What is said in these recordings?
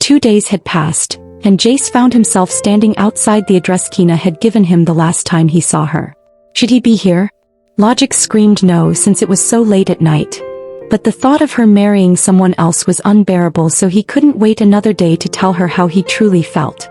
2 days had passed, and Jace found himself standing outside the address Kina had given him the last time he saw her. Should he be here? Logic screamed no since it was so late at night. But the thought of her marrying someone else was unbearable, so he couldn't wait another day to tell her how he truly felt.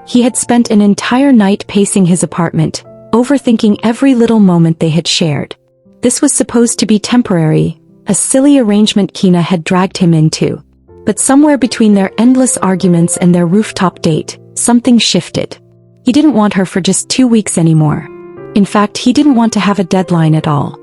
He had spent an entire night pacing his apartment, overthinking every little moment they had shared. This was supposed to be temporary, a silly arrangement Kina had dragged him into. But somewhere between their endless arguments and their rooftop date, something shifted. He didn't want her for just 2 weeks anymore. In fact, he didn't want to have a deadline at all.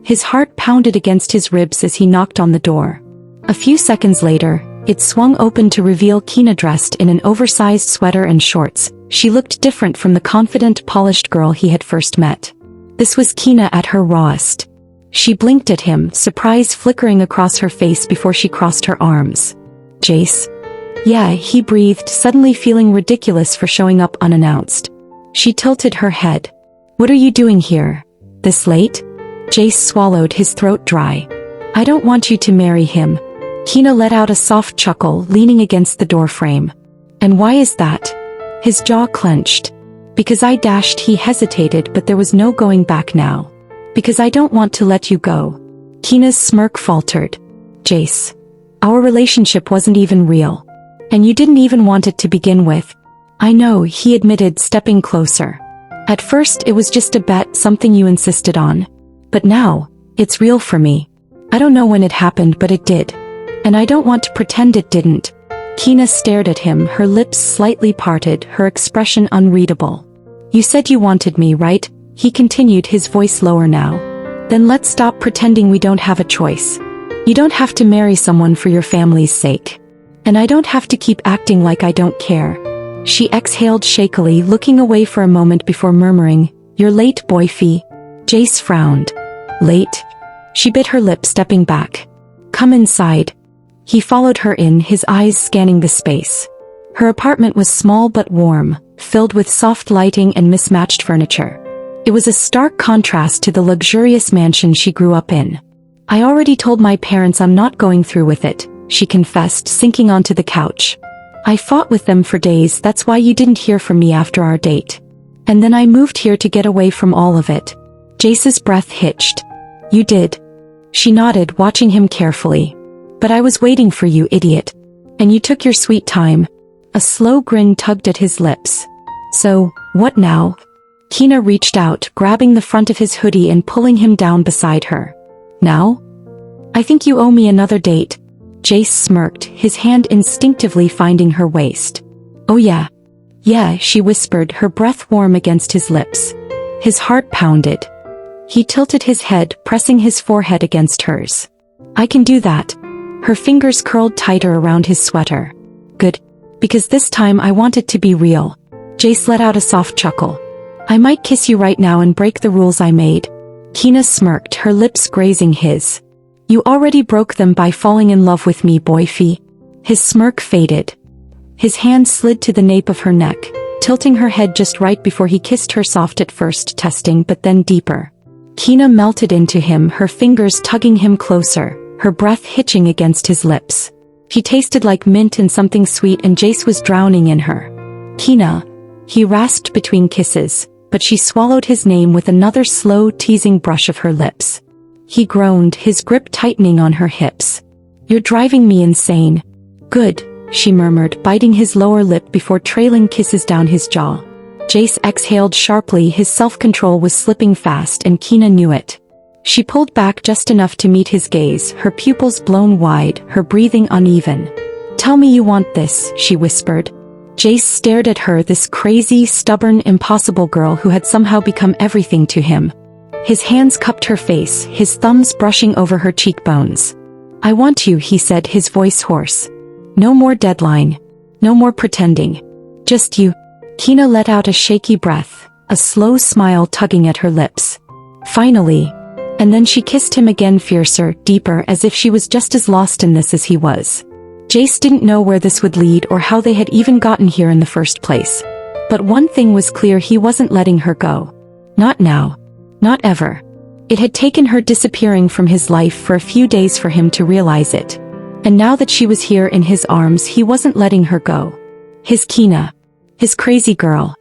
His heart pounded against his ribs as he knocked on the door. A few seconds later, it swung open to reveal Kina dressed in an oversized sweater and shorts. She looked different from the confident, polished girl he had first met. This was Kina at her rawest. She blinked at him, surprise flickering across her face before she crossed her arms. Jace? Yeah, he breathed, suddenly feeling ridiculous for showing up unannounced. She tilted her head. What are you doing here? This late? Jace swallowed, his throat dry. I don't want you to marry him. Kina let out a soft chuckle, leaning against the doorframe. And why is that? His jaw clenched. Because I dashed. He hesitated, but there was no going back now. Because I don't want to let you go. Kina's smirk faltered. Jace. Our relationship wasn't even real. And you didn't even want it to begin with. I know, he admitted, stepping closer. At first it was just a bet, something you insisted on. But now, it's real for me. I don't know when it happened, but it did. And I don't want to pretend it didn't. Kina stared at him, her lips slightly parted, her expression unreadable. You said you wanted me, right? He continued, his voice lower now. Then let's stop pretending we don't have a choice. You don't have to marry someone for your family's sake. And I don't have to keep acting like I don't care. She exhaled shakily, looking away for a moment before murmuring, You're late, boyfie. Jace frowned. Late? She bit her lip, stepping back. Come inside. He followed her in, his eyes scanning the space. Her apartment was small but warm, filled with soft lighting and mismatched furniture. It was a stark contrast to the luxurious mansion she grew up in. I already told my parents I'm not going through with it, she confessed, sinking onto the couch. I fought with them for days, that's why you didn't hear from me after our date. And then I moved here to get away from all of it. Jace's breath hitched. You did. She nodded, watching him carefully. But I was waiting for you, idiot. And you took your sweet time. A slow grin tugged at his lips. So, what now? Kina reached out, grabbing the front of his hoodie and pulling him down beside her. Now? I think you owe me another date. Jace smirked, his hand instinctively finding her waist. Oh yeah. Yeah, she whispered, her breath warm against his lips. His heart pounded. He tilted his head, pressing his forehead against hers. I can do that. Her fingers curled tighter around his sweater. Good. Because this time I want it to be real. Jace let out a soft chuckle. I might kiss you right now and break the rules I made. Kina smirked, her lips grazing his. You already broke them by falling in love with me, boyfie. His smirk faded. His hand slid to the nape of her neck, tilting her head just right before he kissed her, soft at first, testing, but then deeper. Kina melted into him, her fingers tugging him closer, her breath hitching against his lips. She tasted like mint and something sweet, and Jace was drowning in her. Kina. He rasped between kisses, but she swallowed his name with another slow, teasing brush of her lips. He groaned, his grip tightening on her hips. You're driving me insane. Good, she murmured, biting his lower lip before trailing kisses down his jaw. Jace exhaled sharply, his self-control was slipping fast and Kina knew it. She pulled back just enough to meet his gaze, her pupils blown wide, her breathing uneven. Tell me you want this, she whispered. Jace stared at her, this crazy, stubborn, impossible girl who had somehow become everything to him. His hands cupped her face, his thumbs brushing over her cheekbones. I want you, he said, his voice hoarse. No more deadline. No more pretending. Just you. Kina let out a shaky breath, a slow smile tugging at her lips. Finally. And then she kissed him again, fiercer, deeper, as if she was just as lost in this as he was. Jace didn't know where this would lead or how they had even gotten here in the first place. But one thing was clear, he wasn't letting her go. Not now. Not ever. It had taken her disappearing from his life for a few days for him to realize it. And now that she was here in his arms, he wasn't letting her go. His Kina. His crazy girl.